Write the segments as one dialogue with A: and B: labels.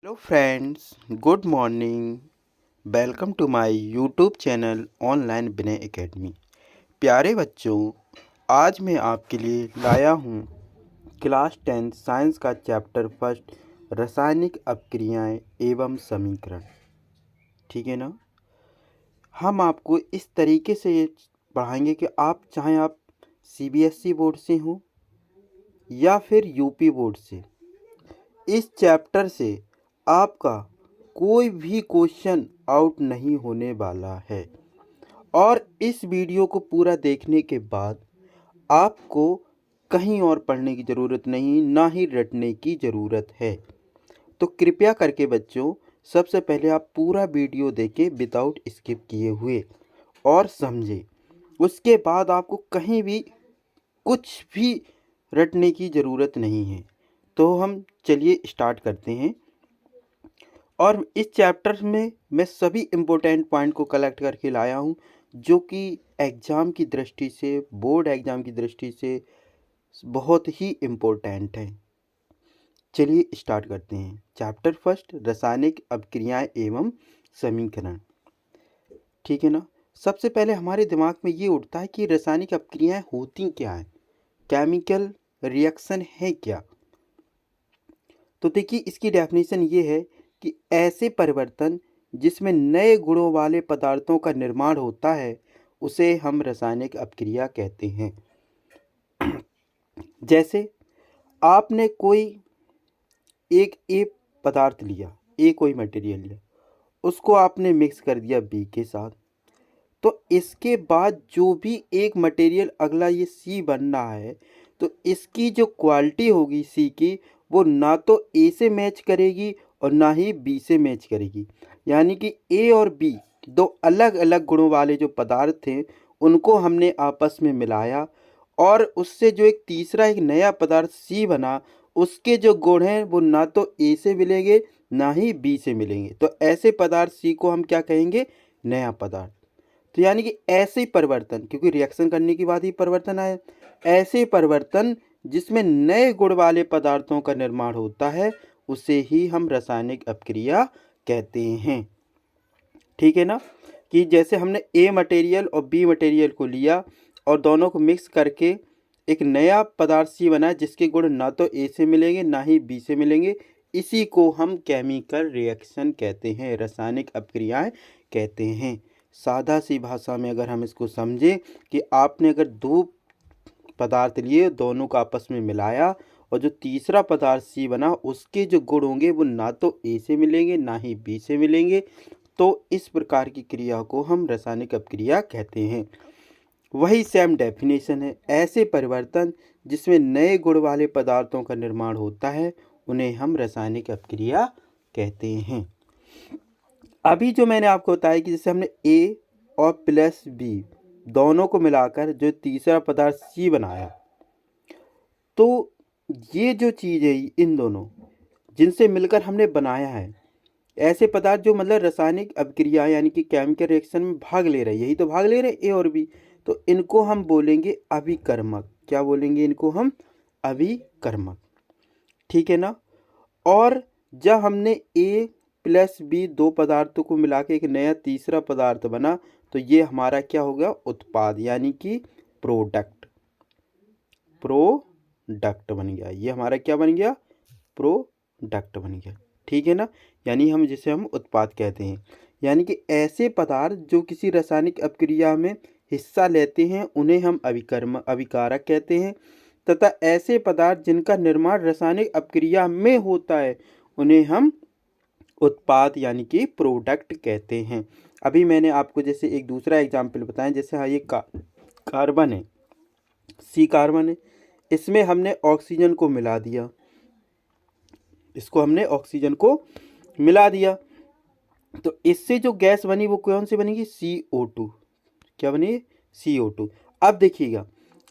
A: Hello friends, good morning. Welcome to my YouTube channel online Vinay academy. प्यारे बच्चों, आज मैं आपके लिए लाया हूँ क्लास 10 साइंस का चैप्टर फर्स्ट, रासायनिक अपक्रियाएं एवं समीकरण। ठीक है ना। हम आपको इस तरीके से पढ़ाएंगे कि चाहे आप सीबीएसई बोर्ड से हो या फिर यूपी बोर्ड से, इस चैप्टर से आपका कोई भी क्वेश्चन आउट नहीं होने वाला है। और इस वीडियो को पूरा देखने के बाद आपको कहीं और पढ़ने की ज़रूरत नहीं, ना ही रटने की ज़रूरत है। तो कृपया करके बच्चों, सबसे पहले आप पूरा वीडियो देखें विदाउट स्किप किए हुए और समझें। उसके बाद आपको कहीं भी कुछ भी रटने की ज़रूरत नहीं है। तो हम चलिए स्टार्ट करते हैं। और इस चैप्टर में मैं सभी इम्पोर्टेंट पॉइंट को कलेक्ट करके लाया हूँ, जो कि एग्ज़ाम की दृष्टि से, बोर्ड एग्ज़ाम की दृष्टि से बहुत ही इम्पोर्टेंट है। चलिए स्टार्ट करते हैं। चैप्टर फर्स्ट, रासायनिक अपक्रियाएं एवं समीकरण। ठीक है ना। सबसे पहले हमारे दिमाग में ये उठता है कि रासायनिक अपक्रियाएं होती क्या हैं, केमिकल रिएक्शन है क्या। तो देखिए, इसकी डेफिनेशन ये है कि ऐसे परिवर्तन जिसमें नए गुणों वाले पदार्थों का निर्माण होता है, उसे हम रासायनिक अपक्रिया कहते हैं। जैसे आपने कोई एक ए पदार्थ लिया, ए कोई मटेरियल लिया, उसको आपने मिक्स कर दिया बी के साथ, तो इसके बाद जो भी एक मटेरियल अगला ये सी बन रहा है, तो इसकी जो क्वालिटी होगी सी की, वो ना तो ए से मैच करेगी और ना ही बी से मैच करेगी। यानी कि ए और बी दो अलग अलग गुणों वाले जो पदार्थ थे, उनको हमने आपस में मिलाया और उससे जो एक तीसरा एक नया पदार्थ सी बना, उसके जो गुण हैं वो ना तो ए से मिलेंगे ना ही बी से मिलेंगे। तो ऐसे पदार्थ सी को हम क्या कहेंगे? नया पदार्थ। तो यानी कि ऐसे परिवर्तन, क्योंकि रिएक्शन करने के बाद ही परिवर्तन आए, ऐसे परिवर्तन जिसमें नए गुण वाले पदार्थों का निर्माण होता है, उसे ही हम रासायनिक अपक्रिया कहते हैं। ठीक है ना। कि जैसे हमने ए मटेरियल और बी मटेरियल को लिया और दोनों को मिक्स करके एक नया पदार्थ सी बना, जिसके गुण ना तो ए से मिलेंगे ना ही बी से मिलेंगे, इसी को हम केमिकल रिएक्शन कहते हैं, रासायनिक अपक्रियाएं कहते हैं। सादा सी भाषा में अगर हम इसको समझें कि आपने अगर दो पदार्थ लिए, दोनों को आपस में मिलाया और जो तीसरा पदार्थ सी बना, उसके जो गुण होंगे वो ना तो ए से मिलेंगे ना ही बी से मिलेंगे, तो इस प्रकार की क्रिया को हम रासायनिक अपक्रिया कहते हैं। वही सेम डेफिनेशन है। ऐसे परिवर्तन जिसमें नए गुण वाले पदार्थों का निर्माण होता है, उन्हें हम रासायनिक अपक्रिया कहते हैं। अभी जो मैंने आपको बताया कि जैसे हमने ए और प्लस बी दोनों को मिलाकर जो तीसरा पदार्थ सी बनाया, तो ये जो चीज़ है, इन दोनों जिनसे मिलकर हमने बनाया है ऐसे पदार्थ जो मतलब रासायनिक अपक्रिया यानी कि केमिकल रिएक्शन में भाग ले रहे हैं, यही तो भाग ले रहे हैं ए और बी, तो इनको हम बोलेंगे अभिकर्मक। क्या बोलेंगे इनको हम? अभिकर्मक। ठीक है ना। और जब हमने ए प्लस बी दो पदार्थों को मिला के एक नया तीसरा पदार्थ बना, तो ये हमारा क्या हो गया? उत्पाद, यानी कि प्रोडक्ट। प्रोडक्ट बन गया। ये हमारा क्या बन गया? प्रोडक्ट बन गया। ठीक है ना। यानी हम जिसे हम उत्पाद कहते हैं। यानी कि ऐसे पदार्थ जो किसी रासायनिक अपक्रिया में हिस्सा लेते हैं, उन्हें हम अभिकारक कहते हैं, तथा ऐसे पदार्थ जिनका निर्माण रासायनिक अपक्रिया में होता है, उन्हें हम उत्पाद यानी कि प्रोडक्ट कहते हैं। अभी मैंने आपको जैसे एक दूसरा एग्जाम्पल बताया, जैसे हाँ ये कार्बन है, सी कार्बन है, इसमें हमने ऑक्सीजन को मिला दिया, इसको हमने ऑक्सीजन को मिला दिया, तो इससे जो गैस बनी वो कौन सी बनेगी? CO2। क्या बनी? CO2। अब देखिएगा,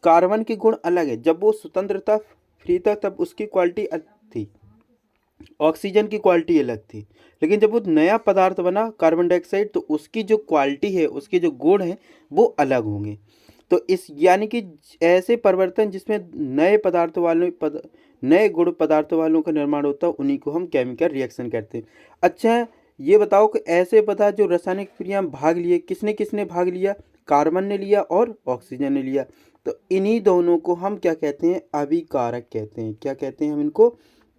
A: कार्बन के गुण अलग है। जब वो स्वतंत्र था, फ्री था, तब उसकी क्वालिटी अलग थी, ऑक्सीजन की क्वालिटी अलग थी। लेकिन जब वो नया पदार्थ बना कार्बन डाइऑक्साइड, तो उसकी जो क्वालिटी है, उसके जो गुण हैं, वो अलग होंगे। तो इस यानी कि ऐसे परिवर्तन जिसमें नए पदार्थ वाले नए गुण पदार्थों वालों का निर्माण होता है, उन्हीं को हम केमिकल रिएक्शन कहते हैं। अच्छा, ये बताओ कि ऐसे पदार्थ जो रासायनिक क्रिया में भाग लिए, किसने किसने भाग लिया? कार्बन ने लिया और ऑक्सीजन ने लिया। तो इन्हीं दोनों को हम क्या कहते हैं? अभिकारक कहते हैं। क्या कहते हैं हम इनको?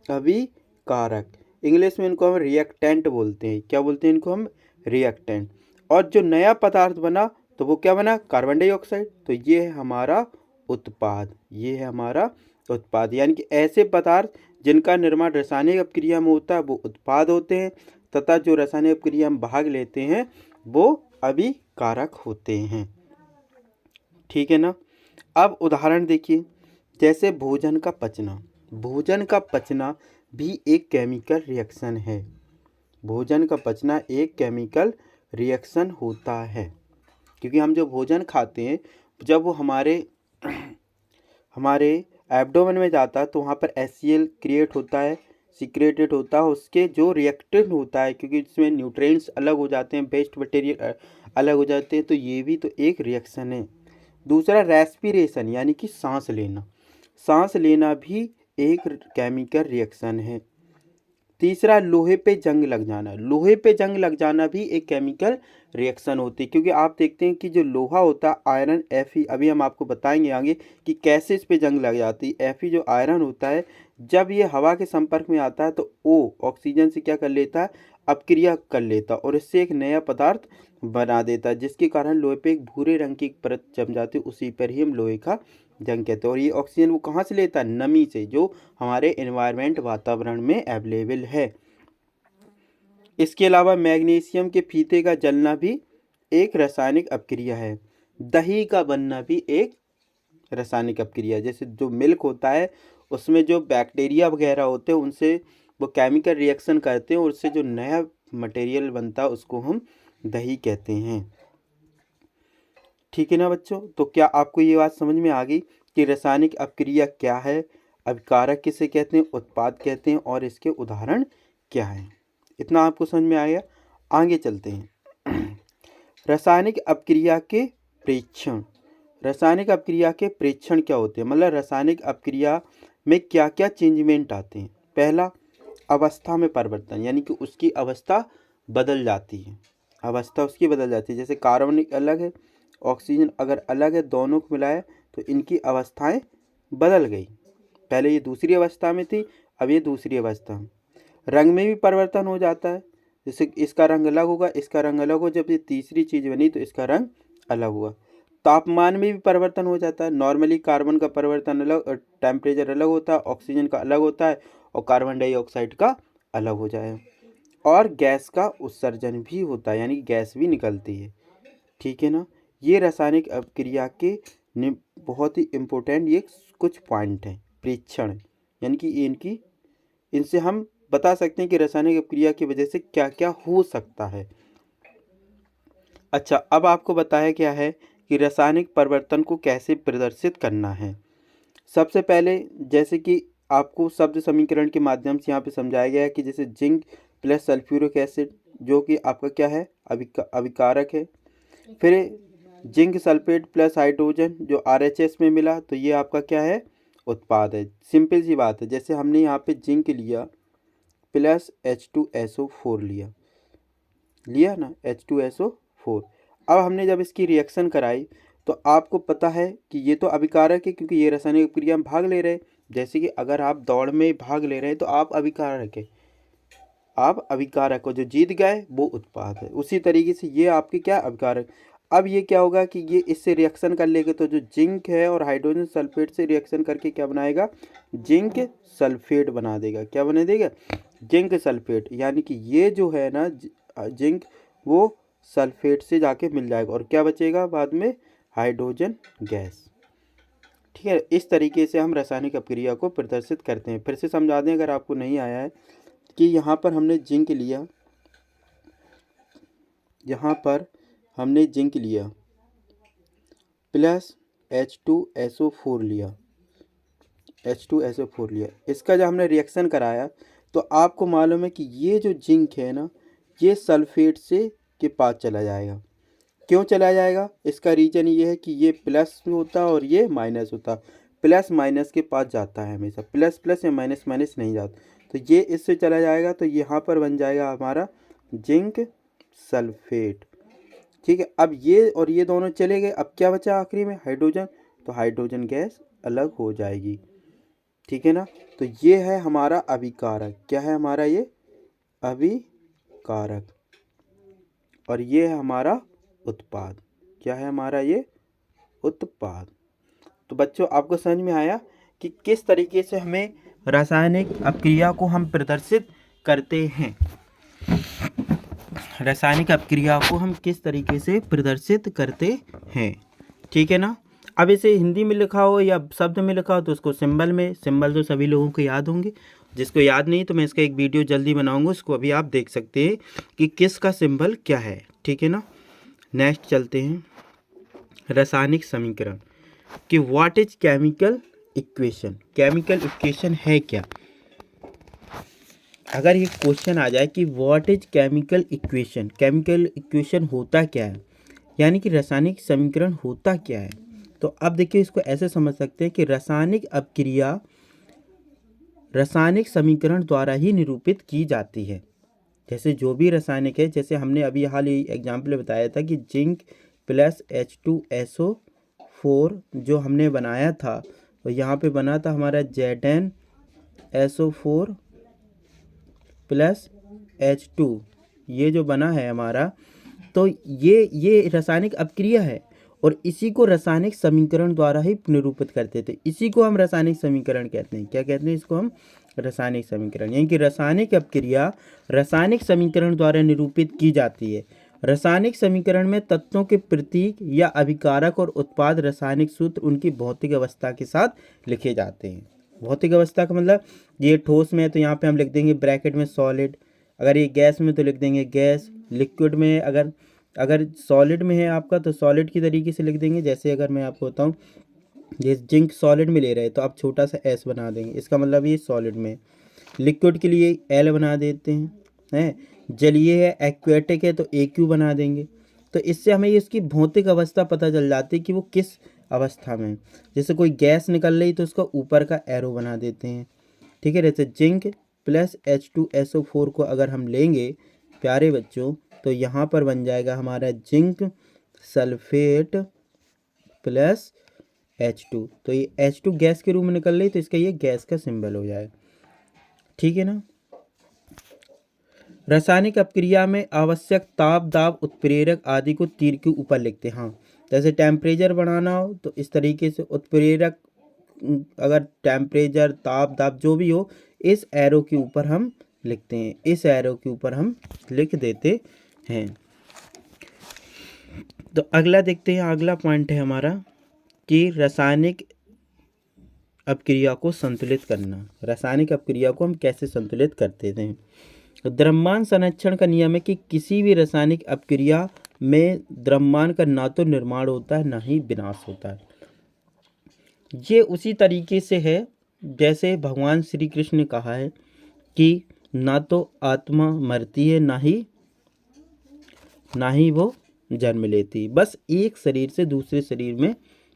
A: अभिकारक। इंग्लिश में इनको हम रिएक्टेंट बोलते हैं। क्या बोलते हैं इनको हम? रिएक्टेंट। और जो नया पदार्थ बना तो वो क्या बना? Carbon dioxide. तो ये है हमारा उत्पाद। ये है हमारा उत्पाद, यानी कि ऐसे पदार्थ जिनका निर्माण रासायनिक अपक्रिया में होता है वो उत्पाद होते हैं, तथा जो रासायनिक अपक्रिया में भाग लेते हैं वो अभिकारक होते हैं। ठीक है ना। अब उदाहरण देखिए, जैसे भोजन का पचना। भोजन का पचना भी एक केमिकल रिएक्शन है। भोजन का पचना एक केमिकल रिएक्शन होता है, क्योंकि हम जो भोजन खाते हैं जब वो हमारे एब्डोमेन में जाता है तो वहाँ पर HCl क्रिएट होता है, सीक्रेटेड होता है, उसके जो रिएक्टेंट होता है, क्योंकि इसमें न्यूट्रिएंट्स अलग हो जाते हैं, वेस्ट मटेरियल अलग हो जाते हैं, तो ये भी तो एक रिएक्शन है। दूसरा रेस्पिरेशन, यानी कि सांस लेना। सांस लेना भी एक केमिकल रिएक्शन है। तीसरा लोहे पे जंग लग जाना। लोहे पे जंग लग जाना भी एक केमिकल रिएक्शन होती है, क्योंकि आप देखते हैं कि जो लोहा होता है आयरन Fe, अभी हम आपको बताएंगे आगे कि कैसे इस पे जंग लग जाती है। Fe जो आयरन होता है, जब ये हवा के संपर्क में आता है तो O ऑक्सीजन से क्या कर लेता है? अपक्रिया कर लेता है और इससे एक नया पदार्थ बना देता है, जिसके कारण लोहे पे एक भूरे रंग की एक परत जम जाती है, उसी पर ही हम लोहे का जंग कहते हैं। और ये ऑक्सीजन वो कहाँ से लेता है? नमी से, जो हमारे एनवायरनमेंट वातावरण में अवेलेबल है। इसके अलावा मैग्नीशियम के फीते का जलना भी एक रासायनिक अपक्रिया है। दही का बनना भी एक रासायनिक अपक्रिया। जैसे जो मिल्क होता है उसमें जो बैक्टीरिया वगैरह होते हैं उनसे वो केमिकल रिएक्शन करते हैं और उससे जो नया मटेरियल बनता है उसको हम दही कहते हैं। ठीक है ना बच्चों। तो क्या आपको ये बात समझ में आ गई कि रासायनिक अपक्रिया क्या है, अभिकारक किसे कहते हैं, उत्पाद कहते हैं, और इसके उदाहरण क्या हैं? इतना आपको समझ में आया। आगे चलते हैं। रासायनिक अपक्रिया के प्रेक्षण। रासायनिक अपक्रिया के प्रेक्षण क्या होते हैं? मतलब रासायनिक अपक्रिया में क्या क्या चेंजमेंट आते हैं? पहला, अवस्था में परिवर्तन, यानी कि उसकी अवस्था बदल जाती है। अवस्था उसकी बदल जाती है। जैसे कार्बन अलग है, ऑक्सीजन अगर अलग है, दोनों को मिलाए तो इनकी अवस्थाएं बदल गई। पहले ये दूसरी अवस्था में थी, अब ये दूसरी अवस्था में। रंग में भी परिवर्तन हो जाता है, जैसे इसका रंग अलग होगा, इसका रंग अलग हो, जब ये तीसरी चीज़ बनी तो इसका रंग अलग हुआ। तापमान में भी परिवर्तन हो जाता है। नॉर्मली कार्बन का परिवर्तन अलग, टेम्परेचर अलग होता है, ऑक्सीजन का अलग होता है और कार्बन डाइऑक्साइड का अलग हो जाए। और गैस का उत्सर्जन भी होता है, यानी गैस भी निकलती है। ठीक है ना। ये रासायनिक अपक्रिया के बहुत ही इम्पोर्टेंट ये कुछ पॉइंट हैं, प्रेक्षण, यानी कि इनसे हम बता सकते हैं कि रासायनिक अपक्रिया की वजह से क्या क्या हो सकता है। अच्छा, अब आपको बताया क्या है कि रासायनिक परिवर्तन को कैसे प्रदर्शित करना है। सबसे पहले जैसे कि आपको शब्द समीकरण के माध्यम से यहाँ पे समझाया गया है कि जैसे जिंक प्लस सल्फ्यूरिक एसिड जो कि आपका क्या है? अभिकारक है। फिर जिंक सल्फेट प्लस हाइड्रोजन जो RHS में मिला तो ये आपका क्या है? उत्पाद है। सिंपल सी बात है। जैसे हमने यहाँ पे जिंक लिया प्लस H2SO4 लिया ना, H2SO4। अब हमने जब इसकी रिएक्शन कराई तो आपको पता है कि ये तो अभिकारक है, क्योंकि ये रासायनिक क्रिया में भाग ले रहे हैं। जैसे कि अगर आप दौड़ में भाग ले रहे हैं तो आप अभिकारक है, आप अभिकारक हो, जो जीत गए वो उत्पाद है। उसी तरीके से ये आपके क्या? अभिकारक। अब ये क्या होगा कि ये इससे रिएक्शन कर लेगा तो जो जिंक है और हाइड्रोजन सल्फेट से रिएक्शन करके क्या बनाएगा? जिंक सल्फेट बना देगा। क्या बना देगा? Zinc sulphate. यानी कि ये जो है ना जिंक, वो सल्फेट से जाके मिल जाएगा और क्या बचेगा बाद में? Hydrogen gas. ठीक है। इस तरीके से हम रासायनिक अपक्रिया को प्रदर्शित करते हैं। फिर से समझा दें अगर आपको नहीं आया है कि यहाँ पर हमने जिंक लिया, यहाँ पर हमने जिंक लिया प्लस H2SO4 लिया, H2SO4 लिया। इसका जब हमने रिएक्शन कराया तो आपको मालूम है कि ये जो जिंक है ना, ये सल्फेट से के पास चला जाएगा। क्यों चला जाएगा? इसका रीज़न ये है कि ये प्लस होता और ये माइनस होता। प्लस माइनस के पास जाता है हमेशा, प्लस प्लस या माइनस माइनस नहीं जाता। तो ये इससे चला जाएगा तो यहाँ पर बन जाएगा हमारा जिंक सल्फेट। ठीक है, अब ये और ये दोनों चले गए, अब क्या बचा आखिरी में? हाइड्रोजन। तो हाइड्रोजन गैस अलग हो जाएगी। ठीक है ना। तो ये है हमारा अभिकारक। क्या है हमारा ये? अभिकारक। और ये है हमारा उत्पाद। क्या है हमारा ये? उत्पाद। तो बच्चों आपको समझ में आया कि किस तरीके से हमें रासायनिक अपक्रिया को हम प्रदर्शित करते हैं। रासायनिक अपक्रिया को हम किस तरीके से प्रदर्शित करते हैं। ठीक है ना। अब इसे हिंदी में लिखा हो या शब्द में लिखा हो तो उसको सिंबल में, सिंबल तो सभी लोगों को याद होंगे। जिसको याद नहीं तो मैं इसका एक वीडियो जल्दी बनाऊंगा, उसको अभी आप देख सकते हैं कि किसका सिंबल क्या है। ठीक है ना। नेक्स्ट चलते हैं रासायनिक समीकरण कि what is chemical equation. Chemical equation है क्या? अगर ये क्वेश्चन आ जाए कि what is chemical equation, chemical equation होता क्या है, यानी कि रासायनिक समीकरण होता क्या है, तो अब देखिए इसको ऐसे समझ सकते हैं कि रासायनिक अपक्रिया रासायनिक समीकरण द्वारा ही निरूपित की जाती है। जैसे जो भी रासायनिक है, जैसे हमने अभी हाल ही एग्जाम्पल बताया था कि जिंक प्लस H2SO4 जो हमने बनाया था, तो यहाँ पे बना था हमारा ZnSO4 प्लस H2, ये जो बना है हमारा, तो ये रासायनिक अपक्रिया है और इसी को रासायनिक समीकरण द्वारा ही निरूपित करते थे। इसी को हम रासायनिक समीकरण कहते हैं। क्या कहते हैं इसको हम? रासायनिक समीकरण। यानी कि रासायनिक अपक्रिया रासायनिक समीकरण द्वारा निरूपित की जाती है। रासायनिक समीकरण में तत्वों के प्रतीक या अभिकारक और उत्पाद रासायनिक सूत्र उनकी भौतिक अवस्था के साथ लिखे जाते हैं। भौतिक अवस्था का मतलब ये ठोस में है तो यहाँ पे हम लिख देंगे ब्रैकेट में सॉलिड, अगर ये गैस में तो लिख देंगे गैस, लिक्विड में अगर सॉलिड में है आपका तो सॉलिड की तरीके से लिख देंगे। जैसे अगर मैं आपको बताऊँ ये जिंक सॉलिड में ले रहे हैं तो आप छोटा सा एस बना देंगे, इसका मतलब ये सॉलिड में। लिक्विड के लिए एल बना देते हैं जलीय है, एक्वेटिक है तो AQ बना देंगे। तो इससे हमें इसकी भौतिक अवस्था पता चल जाती है कि वो किस अवस्था में। जैसे कोई गैस निकल रही तो उसका ऊपर का एरो बना देते हैं। ठीक है, जैसे जिंक प्लस H2SO4 को अगर हम लेंगे प्यारे बच्चों तो यहाँ पर बन जाएगा हमारा जिंक सल्फेट प्लस H2। तो ये H2 गैस के रूप में निकल रही तो इसका ये गैस का सिंबल हो जाएगा। ठीक है ना। रासायनिक अपक्रिया में आवश्यक ताप, दाब, उत्प्रेरक आदि को तीर के ऊपर लिखते हैं। हाँ, जैसे टेम्परेचर बढ़ाना हो तो इस तरीके से उत्प्रेरक, अगर टेम्परेचर, ताप, दाब जो भी हो इस एरो के ऊपर हम लिखते हैं, इस एरो के ऊपर हम लिख देते हैं। तो अगला देखते हैं, अगला पॉइंट है हमारा कि रासायनिक अपक्रिया को संतुलित करना। रासायनिक अपक्रिया को हम कैसे संतुलित करते हैं। द्रव्यमान संरक्षण का नियम है कि किसी भी रासायनिक अपक्रिया में द्रव्यमान का ना तो निर्माण होता है ना ही विनाश होता है। ये उसी तरीके से है जैसे भगवान श्री कृष्ण ने कहा है कि ना तो आत्मा मरती है ना ही वो जन्म लेती, बस एक शरीर से दूसरे शरीर में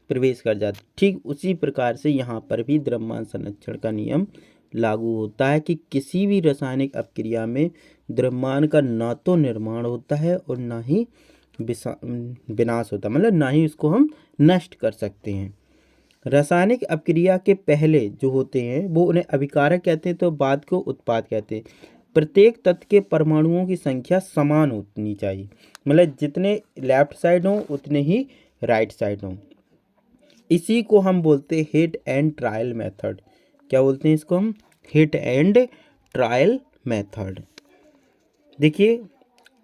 A: प्रवेश कर जाती। ठीक उसी प्रकार से यहाँ पर भी द्रव्यमान संरक्षण का नियम लागू होता है कि किसी भी रासायनिक अपक्रिया में द्रव्यमान का ना तो निर्माण होता है और ना ही विनाश होता है, मतलब ना ही इसको हम नष्ट कर सकते हैं। रासायनिक अपक्रिया के पहले जो होते हैं वो उन्हें अभिकारक कहते हैं तो बाद को उत्पाद कहते हैं। प्रत्येक तत्व के परमाणुओं की संख्या समान होनी चाहिए, मतलब जितने लेफ्ट साइड हों उतने ही राइट साइड हों। इसी को हम बोलते हैं हिट एंड ट्रायल मेथड। क्या बोलते हैं इसको हम? Hit and trial method. देखिए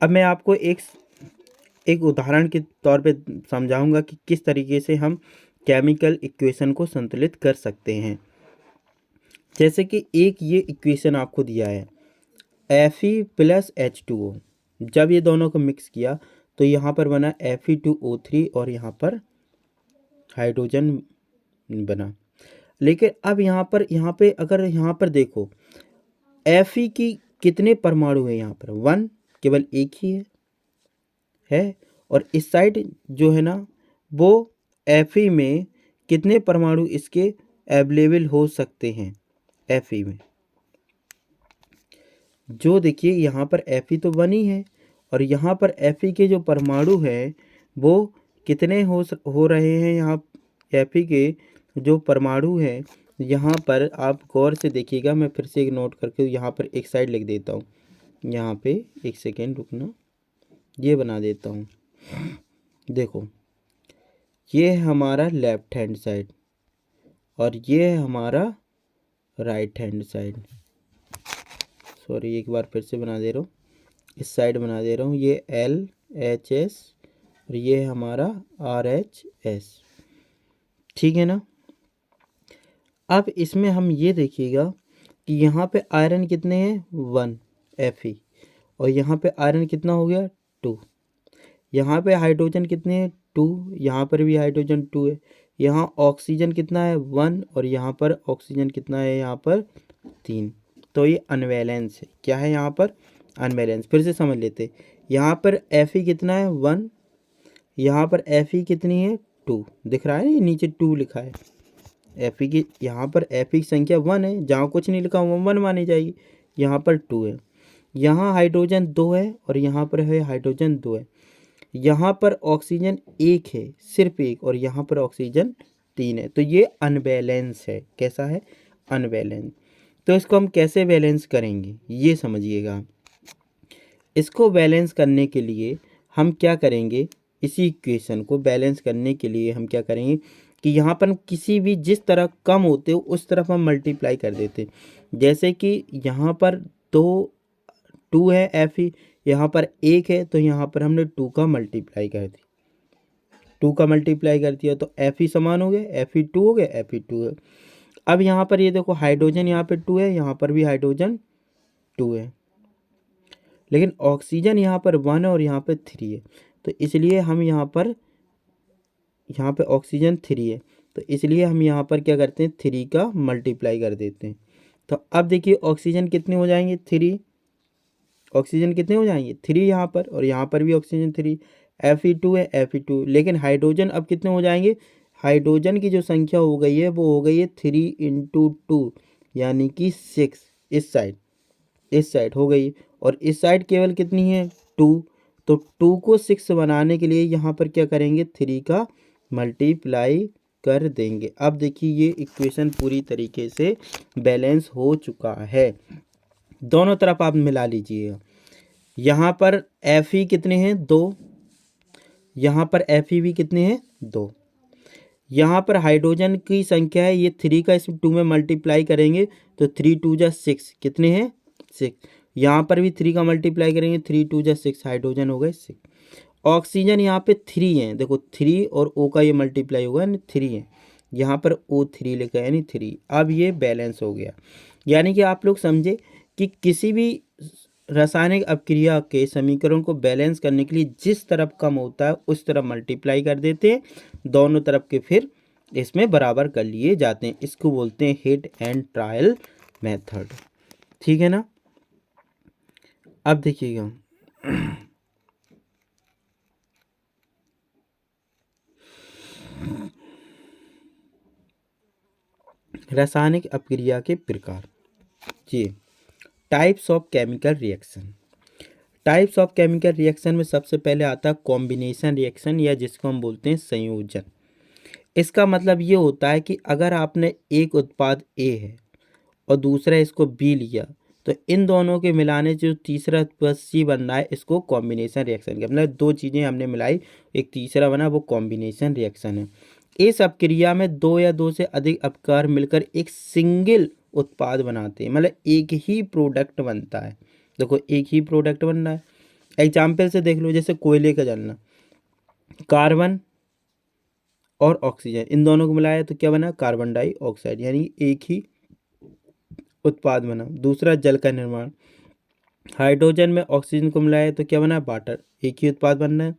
A: अब मैं आपको एक उदाहरण के तौर पे समझाऊंगा कि किस तरीके से हम केमिकल इक्वेशन को संतुलित कर सकते हैं। जैसे कि एक ये इक्वेशन आपको दिया है Fe प्लस H2O, जब ये दोनों को मिक्स किया तो यहाँ पर बना Fe2O3 और यहाँ पर हाइड्रोजन बना। लेकिन अब यहाँ पे अगर यहाँ पर देखो Fe की कितने परमाणु है, यहाँ पर 1, केवल एक ही है। और इस साइड जो है ना वो Fe में कितने परमाणु, इसके अवेलेबल हो सकते हैं Fe में। जो देखिए यहाँ पर Fe तो 1 ही है और यहाँ पर Fe के जो परमाणु हैं वो कितने हो रहे हैं। यहाँ Fe के जो परमाणु हैं यहाँ पर आप गौर से देखिएगा। मैं फिर से एक नोट करके यहाँ पर एक साइड लिख देता हूँ। यहाँ पे एक सेकेंड रुकना, ये बना देता हूँ। देखो ये है हमारा लेफ्ट हैंड साइड और ये है हमारा राइट हैंड साइड। सॉरी, एक बार फिर से बना दे रहा हूँ, इस साइड बना दे रहा हूँ। ये LHS और ये है हमारा RHS, ठीक है ना। अब इसमें हम ये देखिएगा कि यहाँ पे आयरन कितने हैं 1 Fe और यहाँ पे आयरन कितना हो गया 2। यहाँ पे हाइड्रोजन कितने हैं 2, यहाँ पर भी हाइड्रोजन 2 है। यहाँ ऑक्सीजन कितना है 1 और यहाँ पर ऑक्सीजन कितना है यहाँ पर 3। तो ये अनबैलेंस है। क्या है यहाँ पर अनबैलेंस। फिर से समझ लेते। यहाँ पर Fe कितना है 1, यहाँ पर Fe कितनी है 2, दिख रहा है ये नीचे 2 लिखा है। Fe की यहाँ पर Fe की संख्या 1 है, जहाँ कुछ नहीं लिखा 1 मानी जाएगी। यहाँ पर 2 है, यहाँ हाइड्रोजन 2 है और यहाँ पर है हाइड्रोजन 2 है। यहाँ पर ऑक्सीजन 1 है, सिर्फ 1, और यहाँ पर ऑक्सीजन 3 है। तो ये अनबैलेंस है। कैसा है अनबैलेंस। तो इसको हम कैसे बैलेंस करेंगे ये समझिएगा। इसको बैलेंस करने के लिए हम क्या करेंगे, इसी इक्वेशन को बैलेंस करने के लिए हम क्या करेंगे कि यहाँ पर किसी भी जिस तरह कम होते हो उस तरफ हम मल्टीप्लाई कर देते। जैसे कि यहाँ पर 2 है Fe, यहाँ पर 1 है, तो यहाँ पर हमने 2 का मल्टीप्लाई कर दिया। 2 का मल्टीप्लाई कर दिया तो Fe समान हो गया, Fe2 हो गया, Fe2 है। अब यहाँ पर ये देखो हाइड्रोजन यहाँ पे 2 है, यहाँ पर भी हाइड्रोजन 2 है, लेकिन ऑक्सीजन यहाँ पर 1 है और यहाँ पे 3 है। तो इसलिए हम यहाँ पे ऑक्सीजन 3 है, तो इसलिए हम यहाँ पर क्या करते हैं 3 का मल्टीप्लाई कर देते हैं। तो अब देखिए ऑक्सीजन कितने हो जाएंगे 3, ऑक्सीजन कितने हो जाएंगे 3 यहाँ पर, और यहाँ पर भी ऑक्सीजन 3, Fe2 है Fe2, लेकिन हाइड्रोजन अब कितने हो जाएंगे। हाइड्रोजन की जो संख्या हो गई है वो हो गई है 3 × 2 यानी कि 6। इस साइड हो गई और इस साइड केवल कितनी है 2। तो 2 को 6 बनाने के लिए यहाँ पर क्या करेंगे 3 का मल्टीप्लाई कर देंगे। अब देखिए ये इक्वेशन पूरी तरीके से बैलेंस हो चुका है। दोनों तरफ आप मिला लीजिएगा। यहाँ पर Fe कितने हैं 2, यहाँ पर Fe भी कितने हैं 2। यहाँ पर हाइड्रोजन की संख्या है ये 3 का इस 2 में मल्टीप्लाई करेंगे तो 3 × 2 = 6, कितने हैं 6। यहाँ पर भी 3 का मल्टीप्लाई करेंगे 3 × 2 = 6, हाइड्रोजन हो गए 6। ऑक्सीजन यहाँ पे 3 है, देखो 3 और O का ये मल्टीप्लाई होगा यानी 3 है, यहाँ पर O3 लिखा है यानी 3। अब ये बैलेंस हो गया। यानी कि आप लोग समझे कि किसी भी रासायनिक अपक्रिया के समीकरण को बैलेंस करने के लिए जिस तरफ कम होता है उस तरफ मल्टीप्लाई कर देते हैं, दोनों तरफ के फिर इसमें बराबर कर लिए जाते हैं। इसको बोलते हैं हिट एंड ट्रायल मेथड, ठीक है ना। अब देखिएगा रासायनिक अपक्रिया के प्रकार। जी, types of chemical reaction. Types of chemical reaction में सबसे पहले आता है कॉम्बिनेशन रिएक्शन, या जिसको हम बोलते हैं संयोजन। इसका मतलब ये होता है कि अगर आपने एक उत्पाद A है और दूसरा इसको B लिया तो इन दोनों के मिलाने से जो तीसरा उत्पाद C बन रहा है इसको कॉम्बिनेशन रिएक्शन। मतलब 2 चीज़ें हमने मिलाई, एक तीसरा बना, वो कॉम्बिनेशन रिएक्शन है। इस अपक्रिया में 2 या 2 से अधिक अपकार मिलकर एक सिंगल उत्पाद बनाते हैं, मतलब एक ही प्रोडक्ट बनता है। देखो एक ही प्रोडक्ट बन रहा है। एग्जाम्पल से देख लो, जैसे कोयले का जलना, कार्बन और ऑक्सीजन इन दोनों को मिलाया तो क्या बना कार्बन डाइऑक्साइड, यानी एक ही उत्पाद बना। दूसरा जल का निर्माण, हाइड्रोजन में ऑक्सीजन को मिलाया तो क्या बना वाटर, एक ही उत्पाद बनना है।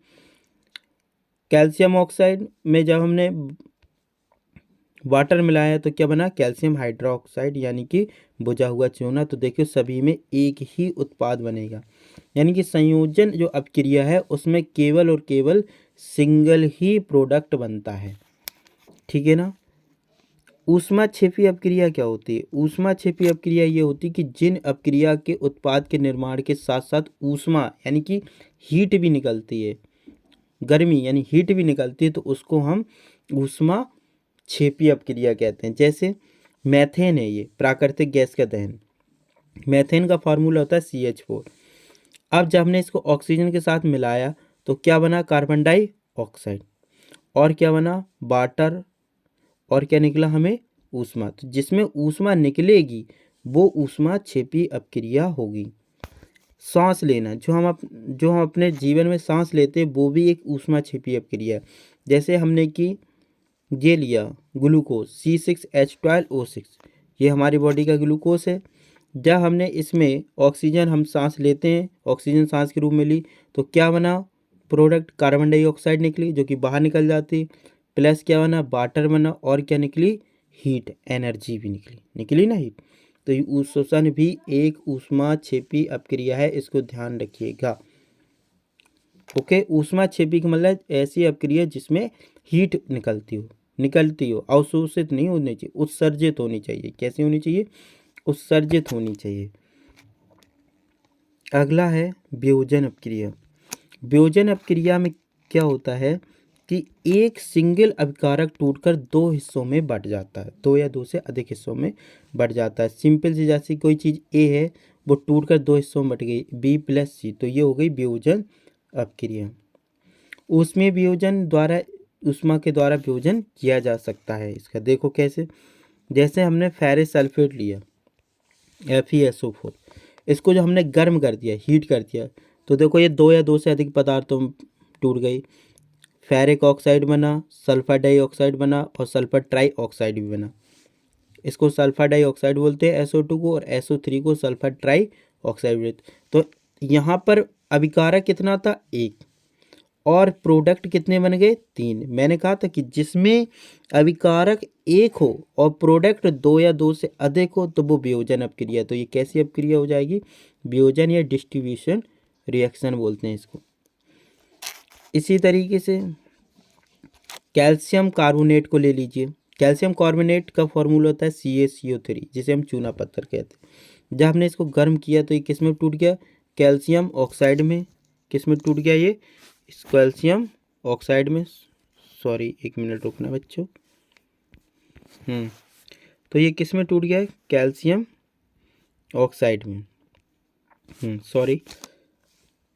A: कैल्शियम ऑक्साइड में जब हमने वाटर मिलाया तो क्या बना कैल्शियम हाइड्रोक्साइड, यानी कि बुझा हुआ चूना। तो देखियो सभी में एक ही उत्पाद बनेगा, यानी कि संयोजन जो अपक्रिया है उसमें केवल और केवल सिंगल ही प्रोडक्ट बनता है, ठीक है ना। ऊष्माक्षेपी अपक्रिया क्या होती है? ऊष्माक्षेपी अपक्रिया ये होती है कि जिन अपक्रिया के उत्पाद के निर्माण के साथ साथ ऊष्मा यानी कि हीट भी निकलती है, गर्मी यानी हीट भी निकलती है, तो उसको हम ऊष्माक्षेपी अपक्रिया कहते हैं। जैसे मैथेन है, ये प्राकृतिक गैस का दहन। मैथेन का फार्मूला होता है CH4। अब जब हमने इसको ऑक्सीजन के साथ मिलाया तो क्या बना? Carbon dioxide. और क्या बना? वाटर। और क्या निकला हमें? ऊष्मा। तो जिसमें ऊष्मा निकलेगी वो ऊष्माक्षेपी अपक्रिया होगी। सांस लेना, जो हम अपने जीवन में सांस लेते हैं वो भी एक ऊष्माक्षेपी अपक्रिया है। जैसे हमने कि ये लिया ग्लूकोज C6H12O6, ये हमारी बॉडी का ग्लूकोज है। जब हमने इसमें ऑक्सीजन हम सांस लेते हैं, ऑक्सीजन सांस के रूप में ली, तो क्या बना? प्रोडक्ट कार्बन डाइऑक्साइड निकली जो कि बाहर निकल जाती, प्लस क्या बना? वाटर बना। और क्या निकली? हीट, एनर्जी भी निकली ना हीट। तो ये ऊष्मा भी एक ऊष्माक्षेपी अपक्रिया है, इसको ध्यान रखिएगा। ओके, ऊष्माक्षेपी का मतलब ऐसी अपक्रिया जिसमें हीट निकलती हो, अवशोषित नहीं होनी चाहिए, उत्सर्जित होनी चाहिए। कैसी होनी चाहिए? उत्सर्जित होनी चाहिए। अगला है वियोजन अपक्रिया। वियोजन अपक्रिया में क्या होता है कि एक सिंगल अभिकारक टूटकर दो हिस्सों में बट जाता है, दो या दो से अधिक हिस्सों में बट जाता है। सिंपल सी जैसी कोई चीज़ A है, वो टूटकर दो हिस्सों में बट गई, B+C, तो ये हो गई वियोजन अपक्रिया। उसमें वियोजन द्वारा, ऊष्मा के द्वारा वियोजन किया जा सकता है। इसका देखो कैसे। जैसे हमने फेरस सल्फेट लिया FeSO4, इसको जो हमने गर्म कर दिया, हीट कर दिया, तो देखो ये दो या दो से अधिक पदार्थों में टूट गई। फेरिक ऑक्साइड बना, सल्फर डाइऑक्साइड बना और सल्फर ट्राइऑक्साइड भी बना। इसको सल्फर डाइऑक्साइड बोलते हैं SO2 को, और SO3 को सल्फर ट्राइऑक्साइड बोलते हैं। तो यहाँ पर अभिकारक कितना था? 1, और प्रोडक्ट कितने बन गए? 3। मैंने कहा था कि जिसमें अभिकारक 1 हो और प्रोडक्ट 2 या 2 से अधिक हो तो वो वियोजन अपक्रिया। तो ये कैसी अपक्रिया हो जाएगी? वियोजन या डिस्ट्रीब्यूशन रिएक्शन बोलते हैं इसको। इसी तरीके से कैल्शियम कार्बोनेट को ले लीजिए। कैल्शियम कार्बोनेट का फॉर्मूला होता है CaCO3, जिसे हम चूना पत्थर कहते हैं। जब हमने इसको गर्म किया तो ये किस में टूट गया? कैल्शियम ऑक्साइड में। किस में टूट गया ये? इस कैल्शियम ऑक्साइड में। सॉरी, 1 मिनट रुकना बच्चों। तो ये किस में टूट गया है? कैल्शियम ऑक्साइड में। सॉरी,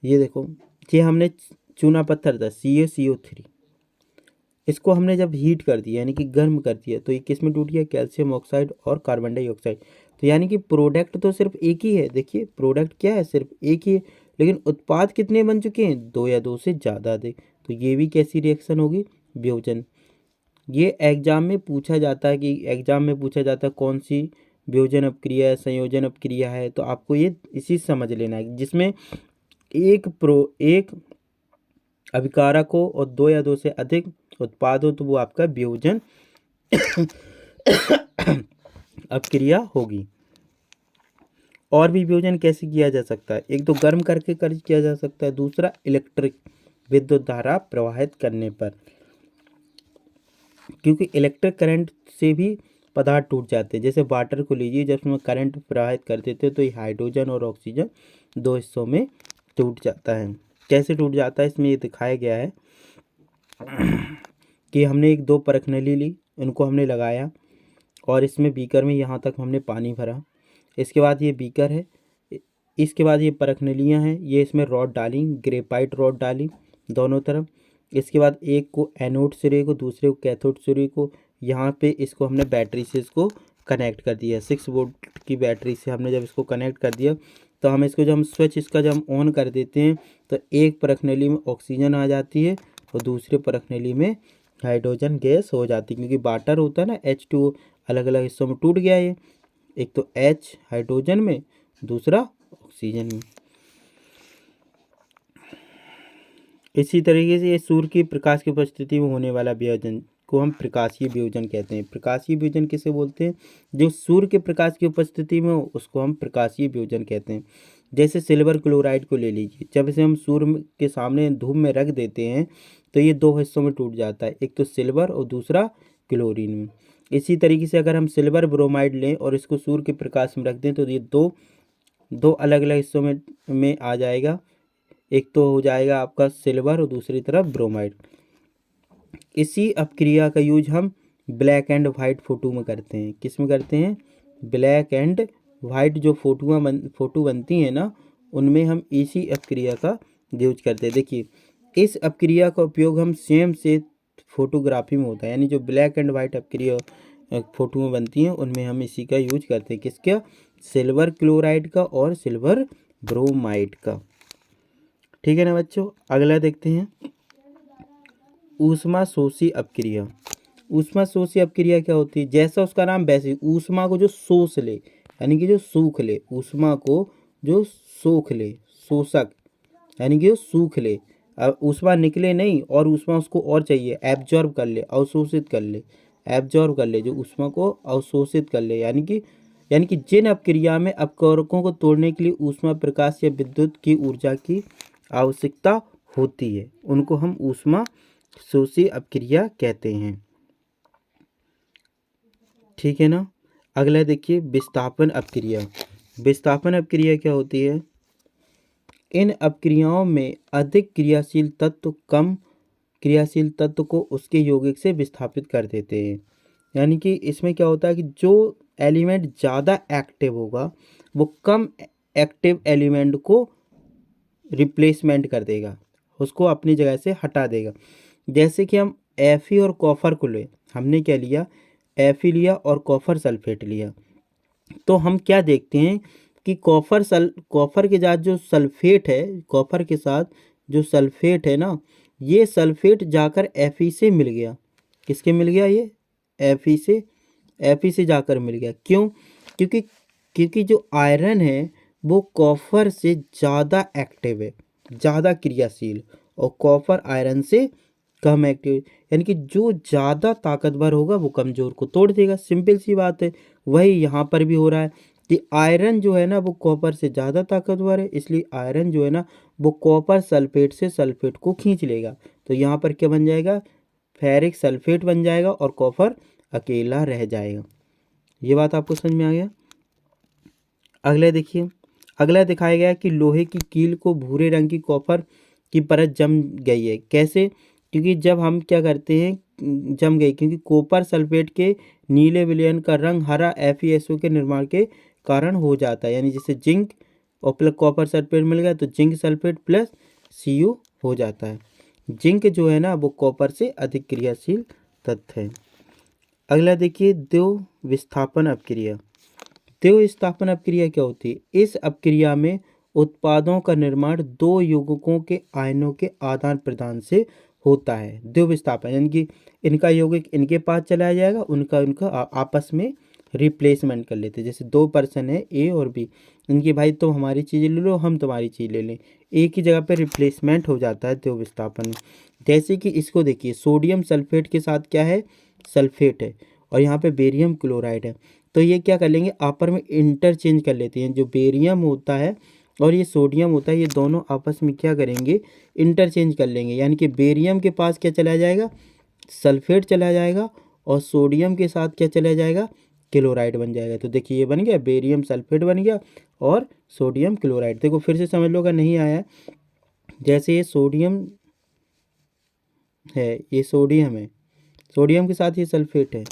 A: ये देखो, ये हमने चूना पत्थर था CaCO3, इसको हमने जब हीट कर दिया यानी कि गर्म कर दिया तो ये किस में टूट गया? कैल्शियम ऑक्साइड और कार्बन डाइऑक्साइड। तो यानी कि प्रोडक्ट तो सिर्फ एक ही है। देखिए प्रोडक्ट क्या है? सिर्फ एक ही है, लेकिन उत्पाद कितने बन चुके हैं? 2 या 2 से ज़्यादा अधिक। तो ये भी कैसी रिएक्शन होगी? वियोजन। ये एग्जाम में पूछा जाता है कौन सी वियोजन अपक्रिया है, संयोजन अपक्रिया है। तो आपको ये इसी समझ लेना है, जिसमें एक अभिकारक हो और 2 या 2 से अधिक उत्पाद हो तो वो आपका वियोजन अपक्रिया होगी। और भी वियोजन कैसे किया जा सकता है? एक तो गर्म करके किया जा सकता है, दूसरा इलेक्ट्रिक, विद्युत धारा प्रवाहित करने पर, क्योंकि इलेक्ट्रिक करंट से भी पदार्थ टूट जाते हैं। जैसे वाटर को लीजिए, जब उसमें करंट प्रवाहित कर देते तो ये हाइड्रोजन और ऑक्सीजन 2 हिस्सों में टूट जाता है। कैसे टूट जाता है इसमें ये दिखाया गया है कि हमने एक 2 परखनली ली, उनको हमने लगाया और इसमें बीकर में यहाँ तक हमने पानी भरा। इसके बाद ये बीकर है, इसके बाद ये परखनलियाँ हैं, ये इसमें रॉड डाली, ग्रेफाइट रॉड डाली दोनों तरफ। इसके बाद एक को एनोड सिरे को, दूसरे को कैथोड सिरे को, यहाँ पे इसको हमने बैटरी से इसको कनेक्ट कर दिया। 6 वोल्ट की बैटरी से हमने जब इसको कनेक्ट कर दिया तो हम इसको, जब हम स्विच इसका जब हम ऑन कर देते हैं तो एक परखनली में ऑक्सीजन आ जाती है और दूसरे परखनली में हाइड्रोजन गैस हो जाती है, क्योंकि वाटर होता है ना H2O, अलग अलग हिस्सों में टूट गया है। एक तो H हाइड्रोजन में, दूसरा ऑक्सीजन में। इसी तरीके से ये सूर्य की प्रकाश की उपस्थिति में होने वाला वियोजन को हम प्रकाशीय वियोजन कहते हैं। प्रकाशीय वियोजन किसे बोलते हैं? जो सूर्य के प्रकाश की उपस्थिति में हो उसको हम प्रकाशीय वियोजन कहते हैं। जैसे सिल्वर क्लोराइड को ले लीजिए, जब इसे हम सूर्य के सामने धूप में रख देते हैं तो ये 2 हिस्सों में टूट जाता है, एक तो सिल्वर और दूसरा क्लोरीन में। इसी तरीके से अगर हम सिल्वर ब्रोमाइड लें और इसको सूर्य के प्रकाश में रख दें तो ये दो अलग अलग हिस्सों में आ जाएगा। एक तो हो जाएगा आपका सिल्वर और दूसरी तरफ ब्रोमाइड। इसी अपक्रिया का यूज हम ब्लैक एंड वाइट फ़ोटो में करते हैं। किस में करते हैं? ब्लैक एंड वाइट जो फ़ोटो बनती हैं ना, उनमें हम इसी अपक्रिया का यूज करते हैं। देखिए, इस अपक्रिया का उपयोग हम सेम से फोटोग्राफी में होता है, यानी जो ब्लैक एंड वाइट अपक्रिया फ़ोटो में बनती हैं उनमें हम इसी का यूज करते हैं। किसका? सिल्वर क्लोराइड का और सिल्वर ब्रोमाइड का। ठीक है ना बच्चों, अगला देखते हैं ऊष्माशोषी अपक्रिया। ऊष्माशोषी अपक्रिया क्या होती है? जैसा उसका नाम वैसे, ऊष्मा को जो शोष ले, यानी कि जो सूख ले, ऊष्मा को जो सोख ले, शोषक यानी कि जो सूख ले। अब ऊष्मा निकले नहीं और ऊष्मा उसको और चाहिए, एब्जॉर्ब कर ले, अवशोषित कर ले, एब्जॉर्ब कर ले, जो ऊष्मा को अवशोषित कर ले, यानी कि जिन अपक्रिया में अपकारकों को तोड़ने के लिए ऊष्मा, प्रकाश या विद्युत की ऊर्जा की आवश्यकता होती है, उनको हम ऊष्मा शोषी अपक्रिया कहते हैं। ठीक है ना, अगला देखिए विस्थापन अपक्रिया। विस्थापन अपक्रिया क्या होती है? इन अपक्रियाओं में अधिक क्रियाशील तत्व कम क्रियाशील तत्व को उसके यौगिक से विस्थापित कर देते हैं। यानी कि इसमें क्या होता है कि जो एलिमेंट ज़्यादा एक्टिव होगा वो कम एक्टिव एलिमेंट को रिप्लेसमेंट कर देगा, उसको अपनी जगह से हटा देगा। जैसे कि हम एफी और कॉपर को ले, हमने क्या लिया? एफी लिया और कॉपर सल्फेट लिया। तो हम क्या देखते हैं कि कॉपर के साथ जो सल्फेट है, कॉपर के साथ जो सल्फेट है ना, ये सल्फेट जाकर एफी से मिल गया। किसके मिल गया? ये एफी से जाकर मिल गया। क्यों? क्योंकि जो आयरन है वो कॉपर से ज़्यादा एक्टिव है, ज़्यादा क्रियाशील, और कॉपर आयरन से कम एक्टिव, यानी कि जो ज़्यादा ताकतवर होगा वो कमज़ोर को तोड़ देगा। सिंपल सी बात है, वही यहाँ पर भी हो रहा है कि आयरन जो है ना वो कॉपर से ज़्यादा ताकतवर है, इसलिए आयरन जो है ना वो कॉपर सल्फेट से सल्फेट को खींच लेगा। तो यहाँ पर क्या बन जाएगा? फेरिक सल्फेट बन जाएगा और कॉपर अकेला रह जाएगा। ये बात आपको समझ में आ गया? अगला देखिए, अगला दिखाया गया कि लोहे की कील को भूरे रंग की कॉपर की परत जम गई है। कैसे? क्योंकि जब हम क्या करते हैं, जम गई, क्योंकि कॉपर सल्फेट के नीले विलयन का रंग हरा FeSO के निर्माण के कारण हो जाता है। यानी जैसे जिंक और प्लस कॉपर सल्फेट मिल गया तो जिंक सल्फेट प्लस Cu हो जाता है। जिंक जो है ना वो कॉपर से अधिक क्रियाशील तत्व है। अगला देखिए द्रव विस्थापन अपक्रिया। द्रव विस्थापन अपक्रिया क्या होती है? इस अपक्रिया में उत्पादों का निर्माण दो यौगिकों के आयनों के आदान प्रदान से होता है। द्रव विस्थापन यानी कि इनका यौगिक इनके पास चला जाएगा, उनका आपस में रिप्लेसमेंट कर लेते हैं। जैसे दो पर्सन है ए और बी, इनकी भाई तुम हमारी चीज़ें ले लो, हम तुम्हारी चीज़ ले लें, एक ही जगह पे रिप्लेसमेंट हो जाता है द्रव विस्थापन में। जैसे कि इसको देखिए, सोडियम सल्फेट के साथ क्या है? सल्फेट है, और यहाँ पे बेरियम क्लोराइड है। तो ये क्या कर लेंगे? आपस में इंटरचेंज कर लेते हैं। जो बेरियम होता है और ये सोडियम होता है, ये दोनों आपस में क्या करेंगे? इंटरचेंज कर लेंगे। यानी कि बेरियम के पास क्या चला जाएगा? सल्फेट चला जाएगा, और सोडियम के साथ क्या चला जाएगा? क्लोराइड बन जाएगा। तो देखिए ये बन गया, बेरियम सल्फेट बन गया और सोडियम क्लोराइड। देखो फिर से समझ लो अगर नहीं आया है, जैसे ये सोडियम है, ये सोडियम है, सोडियम के साथ ये सल्फेट है।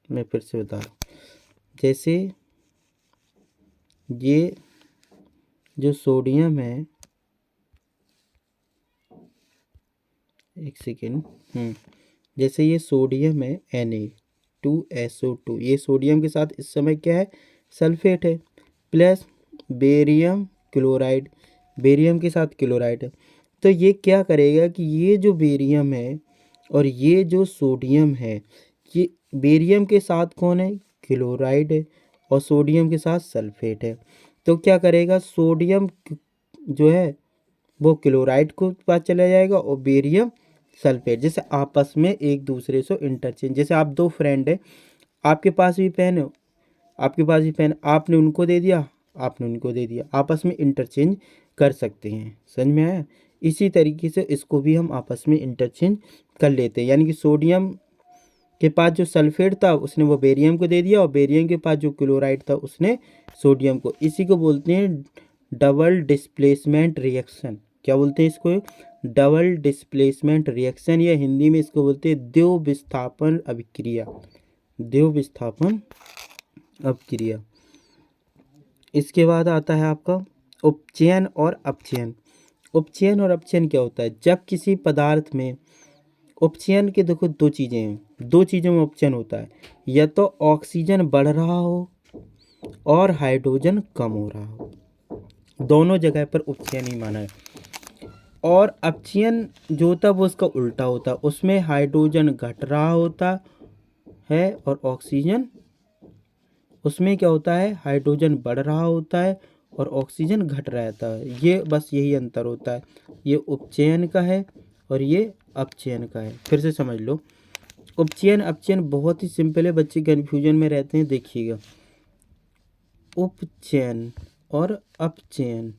A: मैं फिर से बता रहा हूँ, जैसे ये जो सोडियम है, एक सेकेंड, जैसे ये सोडियम है Na2SO2, ये सोडियम के साथ इस समय क्या है? सल्फेट है, प्लस बेरियम क्लोराइड, बेरियम के साथ क्लोराइड है। तो ये क्या करेगा कि ये जो बेरियम है और ये जो सोडियम है, ये बेरियम के साथ कौन है? क्लोराइड है, और सोडियम के साथ सल्फेट है। तो क्या करेगा? सोडियम जो है वो क्लोराइड को पास चला जाएगा और बेरियम सल्फेट, जैसे आपस में एक दूसरे से इंटरचेंज। जैसे आप दो फ्रेंड है, आपके पास भी पेन है, आपके पास भी पेन, आपने उनको दे दिया, आपने उनको दे दिया, आपस में इंटरचेंज कर सकते हैं। समझ में आया? इसी तरीके से इसको भी हम आपस में इंटरचेंज कर लेते हैं। यानी कि सोडियम के पास जो सल्फेट था उसने वो बेरियम को दे दिया, और बेरियम के पास जो क्लोराइड था उसने सोडियम को। इसी को बोलते हैं डबल डिस्प्लेसमेंट रिएक्शन। क्या बोलते हैं इसको? डबल डिस्प्लेसमेंट रिएक्शन, या हिंदी में इसको बोलते हैं द्विव विस्थापन अभिक्रिया। द्विव विस्थापन अभिक्रिया। इसके बाद आता है आपका उपचयन और अपचयन। उपचयन और अपचयन क्या होता है? जब किसी पदार्थ में उपचयन के देखो दो चीज़ें हैं, दो चीज़ों में उपचयन होता है, या तो ऑक्सीजन बढ़ रहा हो और हाइड्रोजन कम हो रहा हो, दोनों जगह पर उपचयन ही माना है। और अपचयन जो होता है वो उसका उल्टा होता है, उसमें हाइड्रोजन घट रहा होता है और ऑक्सीजन, उसमें क्या होता है, हाइड्रोजन बढ़ रहा होता है और ऑक्सीजन घट रहता है। ये बस यही अंतर होता है, ये उपचयन का है और ये अपचयन का है। फिर से समझ लो, उपचयन अपचयन बहुत ही सिंपल है, बच्चे कन्फ्यूजन में रहते हैं। देखिएगा, उपचयन और अपचयन,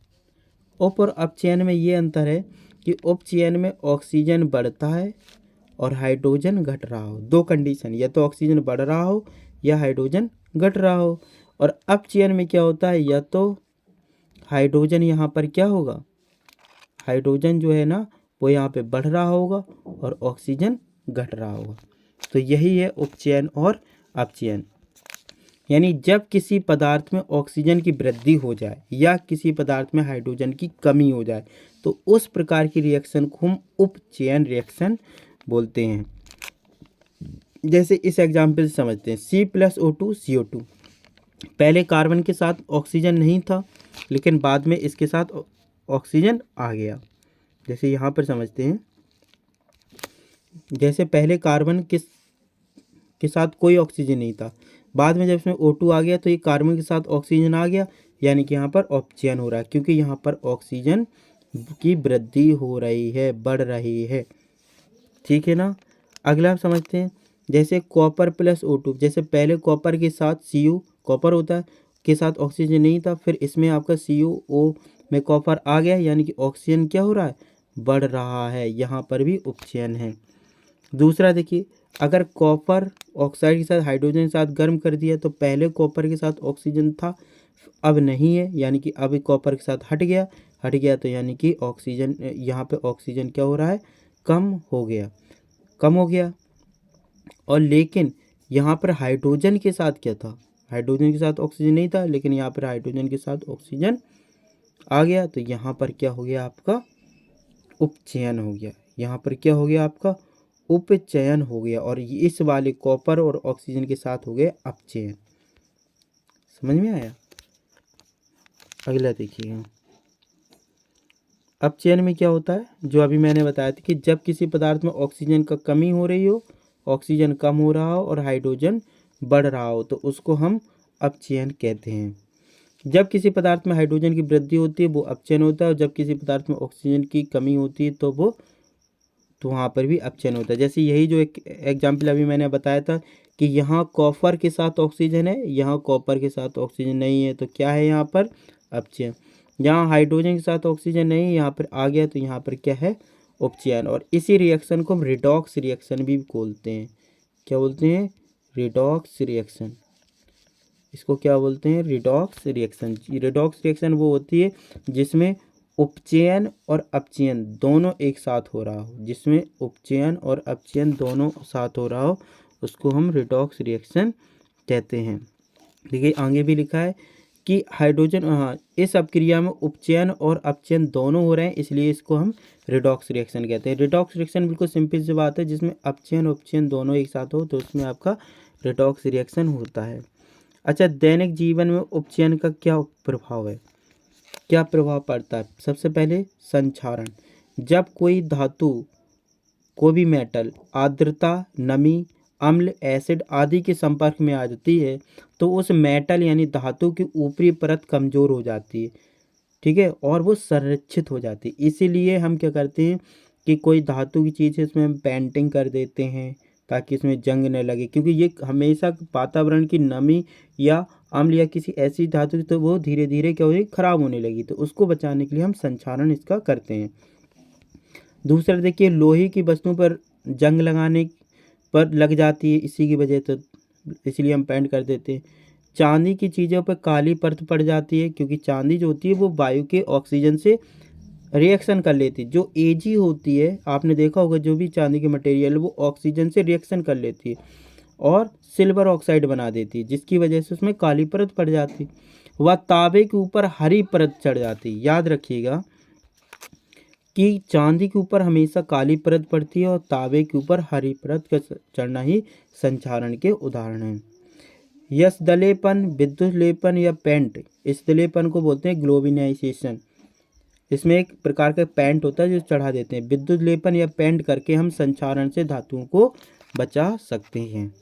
A: उप और अपचयन में ये अंतर है कि उपचयन में ऑक्सीजन बढ़ता है और हाइड्रोजन घट रहा हो, दो कंडीशन, या तो ऑक्सीजन बढ़ रहा हो या हाइड्रोजन घट रहा हो। और अपचयन में क्या होता है, या तो हाइड्रोजन यहाँ पर क्या होगा, हाइड्रोजन जो है ना वो यहाँ पे बढ़ रहा होगा और ऑक्सीजन घट रहा होगा। तो यही है उपचयन और अपचयन। यानी जब किसी पदार्थ में ऑक्सीजन की वृद्धि हो जाए या किसी पदार्थ में हाइड्रोजन की कमी हो जाए तो उस प्रकार की रिएक्शन को हम उपचयन रिएक्शन बोलते हैं। जैसे इस एग्जाम्पल से समझते हैं, C+O2 CO2। पहले कार्बन के साथ ऑक्सीजन नहीं था, लेकिन बाद में इसके साथ ऑक्सीजन आ गया। जैसे यहाँ पर समझते हैं, जैसे पहले कार्बन के साथ कोई ऑक्सीजन नहीं था, बाद में जब इसमें O2 आ गया तो ये कार्बन के साथ ऑक्सीजन आ गया, यानी कि यहाँ पर अपचयन हो रहा है, क्योंकि यहाँ पर ऑक्सीजन की वृद्धि हो रही है, बढ़ रही है। ठीक है ना। अगला हम समझते हैं, जैसे कॉपर प्लस O2। जैसे पहले कॉपर के साथ Cu, कॉपर होता है, के साथ ऑक्सीजन नहीं था, फिर इसमें आपका CuO में कॉपर आ गया, यानी कि ऑक्सीजन क्या हो रहा है, बढ़ रहा है। यहाँ पर भी उपचयन है। दूसरा देखिए, अगर कॉपर ऑक्साइड के साथ हाइड्रोजन के साथ गर्म कर दिया तो पहले कॉपर के साथ ऑक्सीजन था, अब नहीं है, यानी कि अब कॉपर के साथ हट गया तो यानी कि ऑक्सीजन, यहाँ पे ऑक्सीजन क्या हो रहा है, कम हो गया। और लेकिन यहाँ पर हाइड्रोजन के साथ क्या था, हाइड्रोजन के साथ ऑक्सीजन नहीं था, लेकिन यहाँ पर हाइड्रोजन के साथ ऑक्सीजन आ गया, तो यहाँ पर क्या हो गया, आपका उपचयन हो गया। यहाँ पर क्या हो गया, आपका उपचयन हो गया, और इस वाले कॉपर और ऑक्सीजन के साथ हो गया अपचयन। समझ में आया। अगला देखिएगा, अपचयन में क्या होता है, जो अभी मैंने बताया था कि जब किसी पदार्थ में ऑक्सीजन का कमी हो रही हो, ऑक्सीजन कम हो रहा हो और हाइड्रोजन बढ़ रहा हो, तो उसको हम अपचयन कहते हैं। जब किसी पदार्थ में हाइड्रोजन की वृद्धि होती है वो अपचयन होता है, और जब किसी पदार्थ में ऑक्सीजन की कमी होती है तो वहाँ पर भी अपचयन होता है। जैसे यही जो एक एग्जाम्पल अभी मैंने बताया था कि यहाँ कॉपर के साथ ऑक्सीजन है, यहाँ कॉपर के साथ ऑक्सीजन नहीं है, तो क्या है यहाँ पर, अपचयन। यहाँ हाइड्रोजन के साथ ऑक्सीजन नहीं है, यहाँ पर आ गया, तो यहाँ पर क्या है, उपचयन। और इसी रिएक्शन को हम रिडॉक्स रिएक्शन भी बोलते हैं। क्या बोलते हैं, रिडॉक्स रिएक्शन। इसको क्या बोलते हैं, रिडॉक्स रिएक्शन। रिडॉक्स रिएक्शन वो होती है जिसमें उपचयन और अपचयन दोनों एक साथ हो रहा हो, जिसमें उपचयन और अपचयन दोनों साथ हो रहा हो, उसको हम रिडॉक्स रिएक्शन कहते हैं। देखिए आगे भी लिखा है कि हाइड्रोजन, हाँ, इस अपक्रिया में उपचयन और अपचयन दोनों हो रहे हैं, इसलिए इसको हम रिडॉक्स रिएक्शन कहते हैं। रिडॉक्स रिएक्शन बिल्कुल सिंपल सी बात है, जिसमें अपचयन और उपचयन दोनों एक साथ हो तो उसमें आपका रिडॉक्स रिएक्शन होता है। अच्छा, दैनिक जीवन में उपचयन का क्या प्रभाव है, क्या प्रभाव पड़ता है। सबसे पहले संक्षारण। जब कोई धातु, कोई भी मेटल आर्द्रता, नमी, अम्ल, एसिड आदि के संपर्क में आ जाती है तो उस मेटल यानी धातु की ऊपरी परत कमज़ोर हो जाती है, ठीक है, और वो संरक्षित हो जाती है। इसीलिए हम क्या करते हैं कि कोई धातु की चीज़ है उसमें हम पेंटिंग कर देते हैं ताकि इसमें जंग न लगे, क्योंकि ये हमेशा वातावरण की नमी या अम्ल या किसी ऐसी धातु की तो वो धीरे धीरे क्या हो रही, खराब होने लगी, तो उसको बचाने के लिए हम संक्षारण इसका करते हैं। दूसरा देखिए, लोहे की वस्तुओं पर जंग लगाने पर लग जाती है, इसी की वजह तो इसलिए हम पेंट कर देते हैं। चांदी की चीज़ों पर काली परत पड़ जाती है, क्योंकि चांदी जो होती है वो वायु के ऑक्सीजन से रिएक्शन कर लेती है। जो एजी होती है, आपने देखा होगा जो भी चांदी की मटेरियल है वो ऑक्सीजन से रिएक्शन कर लेती है और सिल्वर ऑक्साइड बना देती है, जिसकी वजह से उसमें काली परत पड़ जाती है। वह तांबे के ऊपर हरी परत चढ़ जाती है। याद रखिएगा कि चांदी के ऊपर हमेशा काली परत पड़ती है और तांबे के ऊपर हरी परत का चढ़ना ही संचारण के उदाहरण हैं। यश दलेपन, विद्युत लेपन या पेंट, इस दलेपन को बोलते हैं ग्लोबिनाइजेशन। इसमें एक प्रकार का पेंट होता है जो चढ़ा देते हैं। विद्युत लेपन या पेंट करके हम संचारण से धातुओं को बचा सकते हैं।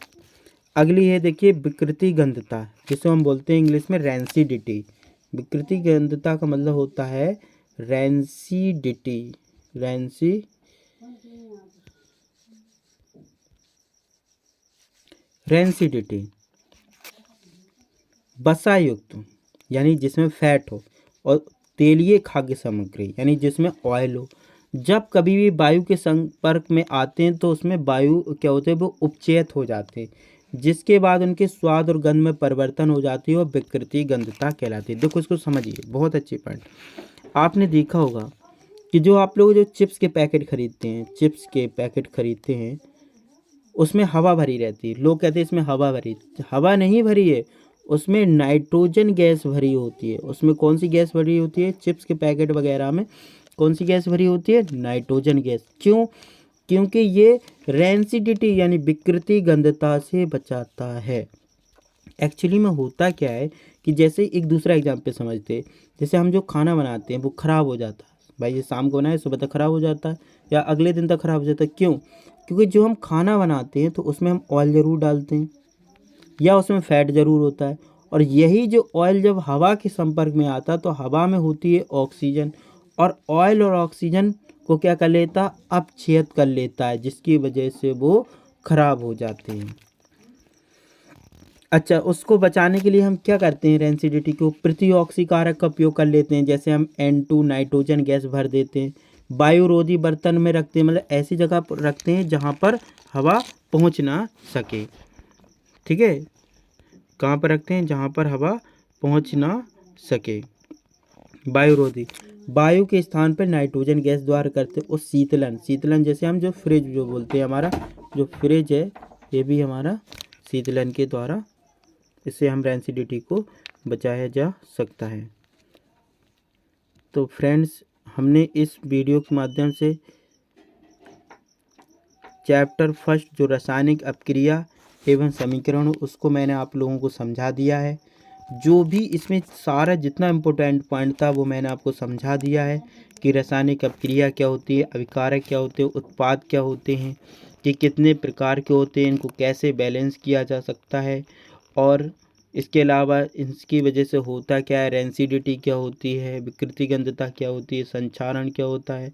A: अगली है देखिए विकृति गंधता, जिसे हम बोलते हैं इंग्लिश में रैंसिडिटी। विकृति गंधता का मतलब होता है रैंसिडिटी। रैंसिडिटी वसा युक्त यानी जिसमें फैट हो, और तेलीय खाद्य सामग्री यानी जिसमें ऑयल हो, जब कभी भी वायु के संपर्क में आते हैं तो उसमें वायु क्या होते हैं, वो उपचेत हो जाते हैं, जिसके बाद उनके स्वाद और गंध में परिवर्तन हो जाती है और विकृति गंधता कहलाती है। देखो इसको समझिए, बहुत अच्छी पॉइंट। आपने देखा होगा कि जो आप लोग जो चिप्स के पैकेट खरीदते हैं, उसमें हवा भरी रहती है। लोग कहते हैं इसमें हवा नहीं भरी है, उसमें नाइट्रोजन गैस भरी होती है। उसमें कौन सी गैस भरी होती है? चिप्स के पैकेट वगैरह में कौन सी गैस भरी होती है? Nitrogen gas. क्यों? क्योंकि ये रैंसिडिटी यानी विकृति गंधता से बचाता है। एक्चुअली में होता क्या है कि जैसे एक दूसरा एग्जाम्पल समझते हैं, जैसे हम जो खाना बनाते हैं वो ख़राब हो जाता है, भाई ये शाम को बनाए सुबह तक ख़राब हो जाता है या अगले दिन तक ख़राब हो जाता है। क्यों? क्योंकि जो हम खाना बनाते हैं तो उसमें हम ऑयल ज़रूर डालते हैं या उसमें फैट ज़रूर होता है, और यही जो ऑयल जब हवा के संपर्क में आता है तो हवा में होती है ऑक्सीजन, और ऑयल और ऑक्सीजन को क्या कर लेता? अपछेद कर लेता है, जिसकी वजह से वो खराब हो जाते हैं। अच्छा, उसको बचाने के लिए हम क्या करते हैं? रैंसिडिटी को प्रतिऑक्सीकारक का उपयोग कर लेते हैं। जैसे हम N2 नाइट्रोजन गैस भर देते हैं, वायुरोधी बर्तन में रखते हैं, मतलब ऐसी जगह पर रखते हैं जहाँ पर हवा पहुँच ना सके। ठीक है, कहाँ पर रखते हैं? जहाँ पर हवा पहुँच ना सके। वायुरोधी, वायु के स्थान पर नाइट्रोजन गैस द्वारा करते हैं। और शीतलन जैसे हम जो फ्रिज जो बोलते हैं, हमारा जो फ्रिज है ये भी हमारा शीतलन के द्वारा, इससे हम रैंसिडिटी को बचाया जा सकता है। तो फ्रेंड्स, हमने इस वीडियो के माध्यम से चैप्टर फर्स्ट जो रासायनिक अपक्रिया एवं समीकरण, उसको मैंने आप लोगों को समझा दिया है। जो भी इसमें सारा जितना इम्पोर्टेंट पॉइंट था वो मैंने आपको समझा दिया है कि रासायनिक अपक्रिया क्या होती है, अभिकारक क्या होते हैं, उत्पाद क्या होते हैं, कि कितने प्रकार के होते हैं, इनको कैसे बैलेंस किया जा सकता है, और इसके अलावा इसकी वजह से होता क्या है, रैंसिडिटी क्या होती है, विकृति गंधता क्या होती है, संचारण क्या होता है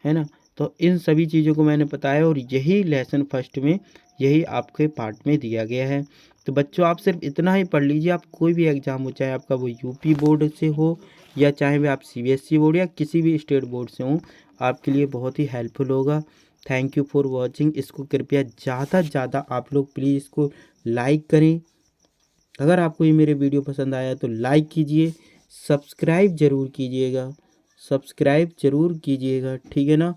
A: ना। तो इन सभी चीज़ों को मैंने बताया, और यही लेसन फर्स्ट में यही आपके पार्ट में दिया गया है। तो बच्चों, आप सिर्फ इतना ही पढ़ लीजिए, आप कोई भी एग्ज़ाम हो, चाहे आपका वो यूपी बोर्ड से हो या चाहे भी आप CBSE बोर्ड या किसी भी स्टेट बोर्ड से हो, आपके लिए बहुत ही हेल्पफुल होगा। Thank you for watching. इसको कृपया ज़्यादा से ज़्यादा आप लोग प्लीज़ इसको लाइक करें। अगर आपको ये मेरे वीडियो पसंद आया तो लाइक कीजिए, सब्सक्राइब ज़रूर कीजिएगा, ठीक है ना।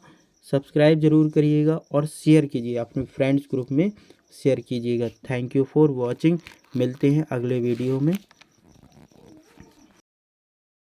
A: सब्सक्राइब ज़रूर करिएगा और शेयर कीजिए, अपने फ्रेंड्स ग्रुप में शेयर कीजिएगा। Thank you for watching. मिलते हैं अगले वीडियो में।